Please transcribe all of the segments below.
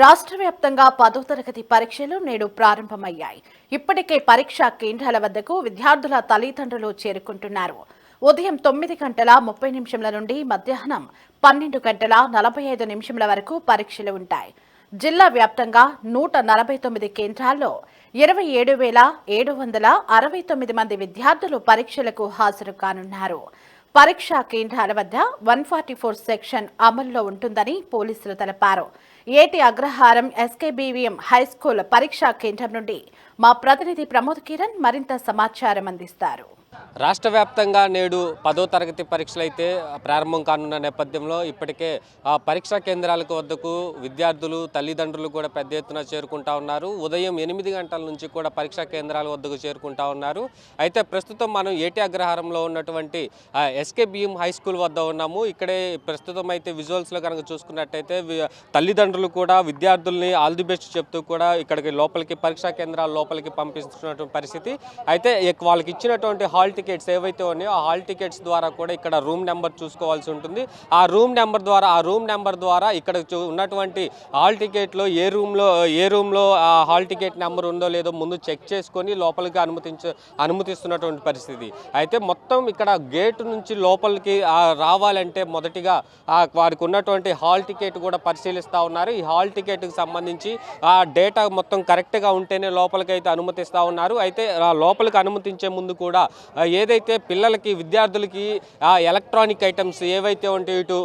రాష్ట్ర వ్యాప్తంగా 10వ తరగతి పరీక్షలు నేడు ప్రారంభమయ్యాయి. ఇప్పటికే పరీక్షా కేంద్రాల వద్దకు విద్యార్థుల తల్లిదండ్రులు చేరుకుంటున్నారు. ఉదయం 9:30 నుండి మధ్యాహ్నం 12:45 వరకు పరీక్షలు ఉంటాయి. జిల్లా వ్యాప్తంగా 149 కేంద్రాల్లో 27,769 మంది విద్యార్థులు పరీక్షలకు హాజరు కానున్నారు. పరీక్షా కేంద్రాల వద్ద 144 సెక్షన్ అమల్లో ఉంటుందని పోలీసులు తెలిపారు. ఏటి అగ్రహారం ఎస్కేబీవీఎం హైస్కూల్ పరీక్షా కేంద్రం నుండి మా ప్రతినిధి ప్రమోద్ కిరణ్ మరింత సమాచారం అందిస్తారు. రాష్ట్ర వ్యాప్తంగా నేడు 10వ తరగతి పరీక్షలు అయితే ప్రారంభం కానున్న నేపథ్యంలో ఇప్పటికే పరీక్షా కేంద్రాల వద్దకు విద్యార్థులు తల్లిదండ్రులు కూడా పెద్ద ఎత్తున చేరుకుంటా ఉన్నారు. ఉదయం 8 గంటల నుంచి కూడా పరీక్షా కేంద్రాల వద్దకు చేరుకుంటా ఉన్నారు. అయితే ప్రస్తుతం మనం ఏటి అగ్రహారంలో ఉన్నటువంటి ఎస్కేబీఎం హై స్కూల్ వద్ద ఉన్నాము. ఇక్కడే ప్రస్తుతం అయితే విజువల్స్లో కనుక చూసుకున్నట్టయితే తల్లిదండ్రులు కూడా విద్యార్థుల్ని ఆల్ ది బెస్ట్ చెప్తూ కూడా ఇక్కడికి లోపలికి పరీక్షా కేంద్రాల లోపలికి పంపిస్తున్నటువంటి పరిస్థితి. అయితే వాళ్ళకి ఇచ్చినటువంటి హాల్ టికెట్స్ ఏవైతే ఉన్నాయో ఆ హాల్ టికెట్స్ ద్వారా కూడా ఇక్కడ రూమ్ నెంబర్ చూసుకోవాల్సి ఉంటుంది. ఆ రూమ్ నెంబర్ ద్వారా ఇక్కడ ఉన్నటువంటి హాల్ టికెట్లో ఏ రూమ్లో ఆ హాల్ టికెట్ నెంబర్ ఉందో లేదో ముందు చెక్ చేసుకొని లోపలికి అనుమతిస్తున్నటువంటి పరిస్థితి. అయితే మొత్తం ఇక్కడ గేటు నుంచి లోపలికి రావాలంటే మొదటిగా వారికి ఉన్నటువంటి హాల్ టికెట్ కూడా పరిశీలిస్తూ ఉన్నారు. ఈ హాల్ టికెట్కి సంబంధించి ఆ డేటా మొత్తం కరెక్ట్గా ఉంటేనే లోపలికి అయితే అనుమతిస్తూ ఉన్నారు. అయితే లోపలికి అనుమతించే ముందు కూడా ఏదైతే పిల్లలకి విద్యార్థులకి ఎలక్ట్రానిక్ ఐటమ్స్ ఏవైతే ఉంటే ఇటు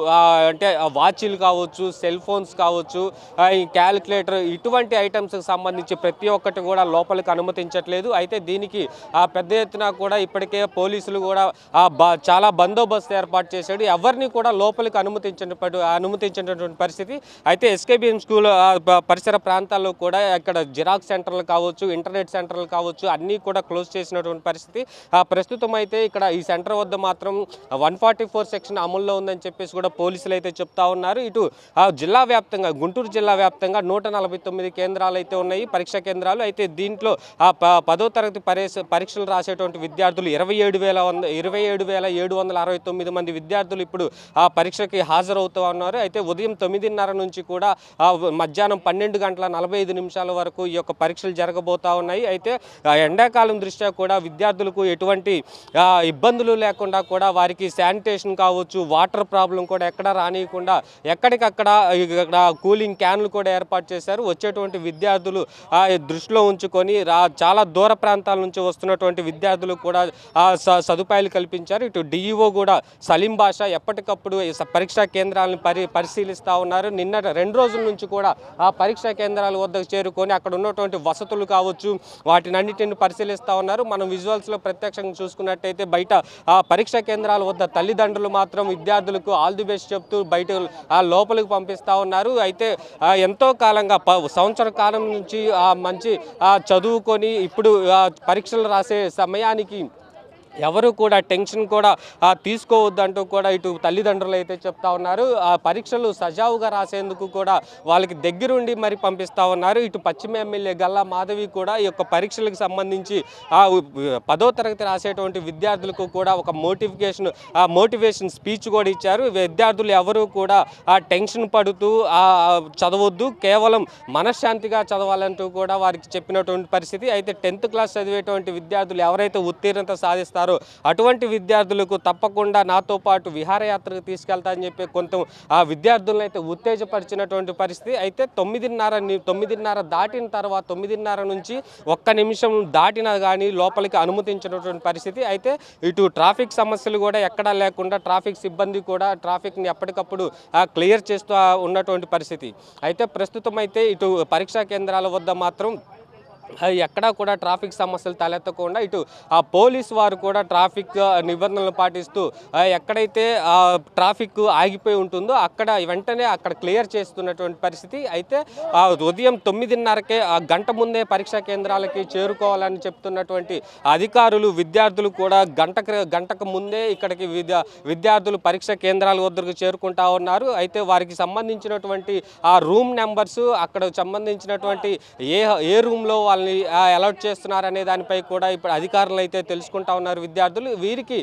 అంటే వాచీలు కావచ్చు, సెల్ ఫోన్స్ కావచ్చు, క్యాలిక్యులేటర్ ఇటువంటి ఐటమ్స్కి సంబంధించి ప్రతి ఒక్కటి కూడా లోపలికి అనుమతించట్లేదు. అయితే దీనికి పెద్ద ఎత్తున కూడా ఇప్పటికే పోలీసులు కూడా చాలా బందోబస్తు ఏర్పాటు చేశాడు. ఎవరిని కూడా లోపలికి అనుమతించినటువంటి పరిస్థితి. అయితే ఎస్కేబీఎం స్కూల్ పరిసర ప్రాంతాల్లో కూడా ఇక్కడ జిరాక్స్ సెంటర్లు కావచ్చు, ఇంటర్నెట్ సెంటర్లు కావచ్చు అన్నీ కూడా క్లోజ్ చేసినటువంటి పరిస్థితి. ప్రస్తుతం అయితే ఇక్కడ ఈ సెంటర్ వద్ద మాత్రం 144 సెక్షన్ అమల్లో ఉందని చెప్పేసి కూడా పోలీసులు అయితే చెప్తా ఉన్నారు. ఇటు జిల్లా వ్యాప్తంగా గుంటూరు జిల్లా వ్యాప్తంగా 149 కేంద్రాలు అయితే ఉన్నాయి, పరీక్షా కేంద్రాలు. అయితే దీంట్లో 10వ తరగతి పరీక్షలు రాసేటువంటి విద్యార్థులు 27,769 మంది విద్యార్థులు ఇప్పుడు ఆ పరీక్షకి హాజరవుతూ ఉన్నారు. అయితే ఉదయం 9:30 నుంచి కూడా మధ్యాహ్నం 12:45 వరకు ఈ యొక్క పరీక్షలు జరగబోతా ఉన్నాయి. అయితే ఎండాకాలం దృష్ట్యా కూడా విద్యార్థులకు ఎటువంటి ఇబ్బందులు లేకుండా కూడా వారికి శానిటేషన్ కావచ్చు, వాటర్ ప్రాబ్లం కూడా ఎక్కడ రానియకుండా ఎక్కడికక్కడ కూలింగ్ క్యాన్లు కూడా ఏర్పాటు చేశారు. వచ్చేటువంటి విద్యార్థులు దృష్టిలో ఉంచుకొని చాలా దూర ప్రాంతాల నుంచి వస్తున్నటువంటి విద్యార్థులకు కూడా సదుపాయాలు కల్పించారు. ఇటు డిఈఓ కూడా సలీం బాషా ఎప్పటికప్పుడు పరీక్షా కేంద్రాలను పరిశీలిస్తూ ఉన్నారు. నిన్న 2 రోజుల నుంచి కూడా ఆ పరీక్షా కేంద్రాల వద్దకు చేరుకొని అక్కడ ఉన్నటువంటి వసతులు కావచ్చు వాటిని అన్నిటిని పరిశీలిస్తూ ఉన్నారు. మనం విజువల్స్లో ప్రత్యక్షంగా చూసుకున్నట్టయితే బయట పరీక్షా కేంద్రాల వద్ద తల్లిదండ్రులు మాత్రం విద్యార్థులకు ఆల్ ది బెస్ట్ చెప్తూ బయట లోపలికి పంపిస్తూ ఉన్నారు. అయితే ఎంతో కాలంగా సంవత్సర కాలం నుంచి మంచి చదువుకొని ఇప్పుడు పరీక్షలు రాసే సమయానికి ఎవరు కూడా టెన్షన్ కూడా తీసుకోవద్దంటూ కూడా ఇటు తల్లిదండ్రులు అయితే చెప్తా ఉన్నారు. ఆ పరీక్షలు సజావుగా రాసేందుకు కూడా వాళ్ళకి దగ్గరుండి మరి పంపిస్తూ ఉన్నారు. ఇటు పశ్చిమ ఎమ్మెల్యే గల్లా మాధవి కూడా ఈ యొక్క పరీక్షలకు సంబంధించి 10వ తరగతి రాసేటువంటి విద్యార్థులకు కూడా ఒక మోటివేషన్ స్పీచ్ కూడా ఇచ్చారు. విద్యార్థులు ఎవరు కూడా టెన్షన్ పడుతూ చదవద్దు, కేవలం మనశ్శాంతిగా చదవాలంటూ కూడా వారికి చెప్పినటువంటి పరిస్థితి. అయితే 10th క్లాస్ చదివేటువంటి విద్యార్థులు ఎవరైతే ఉత్తీర్ణత సాధిస్తారో అటువంటి విద్యార్థులకు తప్పకుండా నాతో పాటు విహారయాత్రకు తీసుకెళ్తారని చెప్పి కొంత విద్యార్థులను అయితే ఉత్తేజపరిచినటువంటి పరిస్థితి. అయితే 9:30 దాటిన తర్వాత 9:30 నుంచి 1 నిమిషం దాటినా కానీ లోపలికి అనుమతించినటువంటి పరిస్థితి. అయితే ఇటు ట్రాఫిక్ సమస్యలు కూడా ఎక్కడా లేకుండా ట్రాఫిక్ సిబ్బంది కూడా ట్రాఫిక్ని ఎప్పటికప్పుడు క్లియర్ చేస్తూ ఉన్నటువంటి పరిస్థితి. అయితే ప్రస్తుతం అయితే ఇటు పరీక్షా కేంద్రాల వద్ద మాత్రం ఎక్కడా కూడా ట్రాఫిక్ సమస్యలు తలెత్తకుండా ఇటు పోలీసు వారు కూడా ట్రాఫిక్ నిబంధనలు పాటిస్తూ ఎక్కడైతే ట్రాఫిక్ ఆగిపోయి ఉంటుందో వెంటనే అక్కడ క్లియర్ చేస్తున్నటువంటి పరిస్థితి. అయితే ఉదయం 9:30కే గంట ముందే పరీక్షా కేంద్రాలకి చేరుకోవాలని చెప్తున్నటువంటి అధికారులు విద్యార్థులు కూడా గంటకు ముందే ఇక్కడికి విద్యార్థులు పరీక్షా కేంద్రాల వద్దకు చేరుకుంటా ఉన్నారు. అయితే వారికి సంబంధించినటువంటి ఆ రూమ్ నెంబర్స్ అక్కడ సంబంధించినటువంటి ఏ రూమ్లో వాళ్ళని అలర్ట్ చేస్తున్నారు అనే దానిపై కూడా ఇప్పుడు అధికారులు అయితే తెలుసుకుంటా ఉన్నారు విద్యార్థులు. వీరికి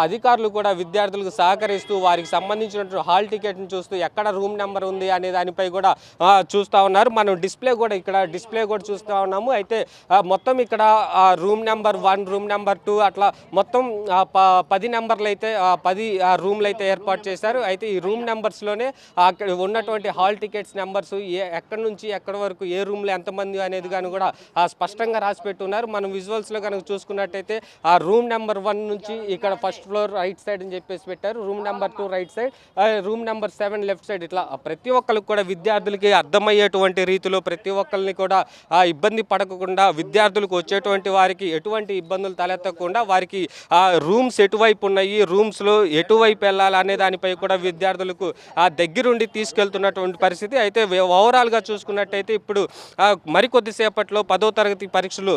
అధికారులు కూడా విద్యార్థులకు సహకరిస్తూ వారికి సంబంధించినటువంటి హాల్ టికెట్ని చూస్తూ ఎక్కడ రూమ్ నెంబర్ ఉంది అనే దానిపై కూడా చూస్తూ ఉన్నారు. మనం డిస్ప్లే కూడా చూస్తూ ఉన్నాము. అయితే మొత్తం ఇక్కడ రూమ్ నెంబర్ 1, రూమ్ నెంబర్ 2 అట్లా మొత్తం 10 నెంబర్లు అయితే 10 రూమ్లు అయితే ఏర్పాటు చేశారు. అయితే ఈ రూమ్ నెంబర్స్లోనే అక్కడ ఉన్నటువంటి హాల్ టికెట్స్ నెంబర్స్ ఎక్కడి నుంచి ఎక్కడి వరకు ఏ రూమ్లో ఎంతమంది అనేది కానీ కూడా స్పష్టంగా రాసి పెట్టున్నారు. మనం విజువల్స్లో కనుక చూసుకున్నట్టయితే ఆ రూమ్ నెంబర్ 1 నుంచి ఇక్కడ ఫస్ట్ ఫ్లోర్ రైట్ సైడ్ అని చెప్పేసి పెట్టారు. Room number 2 right side, room number 7 left side. ఇట్లా ప్రతి ఒక్కరికి కూడా విద్యార్థులకి అర్థమయ్యేటువంటి రీతిలో ప్రతి ఒక్కరిని కూడా ఇబ్బంది పడకుండా విద్యార్థులకు వచ్చేటువంటి వారికి ఎటువంటి ఇబ్బందులు తలెత్తకుండా వారికి రూమ్స్ ఎటువైపు ఉన్నాయి, రూమ్స్లో ఎటువైపు వెళ్ళాలి అనే దానిపై కూడా విద్యార్థులకు దగ్గరుండి తీసుకెళ్తున్నటువంటి పరిస్థితి. అయితే ఓవరాల్గా చూసుకున్నట్టయితే ఇప్పుడు మరికొద్దిసేపట్లో 10వ తరగతి పరీక్షలు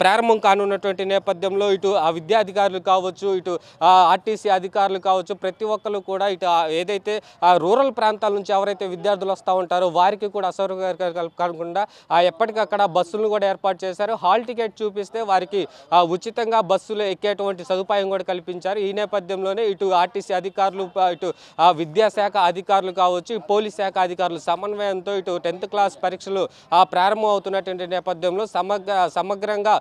ప్రారంభం కానున్నటువంటి నేపథ్యంలో ఇటు ఆ విద్యాధికారులు కావచ్చు, ఇటు ఆర్టీసీ అధికారులు కావచ్చు, ప్రతి ఒక్కరు కూడా ఇటు ఏదైతే రూరల్ ప్రాంతాల నుంచి ఎవరైతే విద్యార్థులు వస్తూ ఉంటారో వారికి కూడా అసౌకర్యం కాకుండా ఎప్పటికక్కడ బస్సులను కూడా ఏర్పాటు చేశారు. హాల్ టికెట్ చూపిస్తే వారికి ఉచితంగా బస్సులు ఎక్కేటువంటి సదుపాయం కూడా కల్పించారు. ఈ నేపథ్యంలోనే ఇటు ఆర్టీసీ అధికారులు, ఇటు విద్యాశాఖ అధికారులు కావచ్చు, పోలీస్ శాఖ అధికారులు సమన్వయంతో ఇటు 10th క్లాస్ పరీక్షలు ప్రారంభం అవుతున్నటువంటి నేపథ్యంలో సమగ్రంగా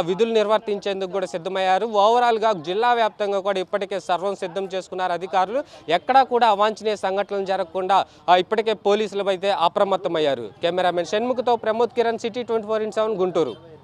విధులు నిర్వర్తించేందుకు కూడా సిద్ధమయ్యారు. ఓవరాల్గా జిల్లా వ్యాప్తంగా కూడా ఇప్పటికే సర్వం సిద్ధం చేసుకున్నారు అధికారులు. ఎక్కడా కూడా అవాంఛనీయ సంఘటనలు జరగకుండా ఇప్పటికే పోలీసులు అయితే అప్రమత్తమయ్యారు. కెమెరామెన్ షణ్ముఖతో ప్రమోద్ కిరణ్, సిటీ 24/7 గుంటూరు.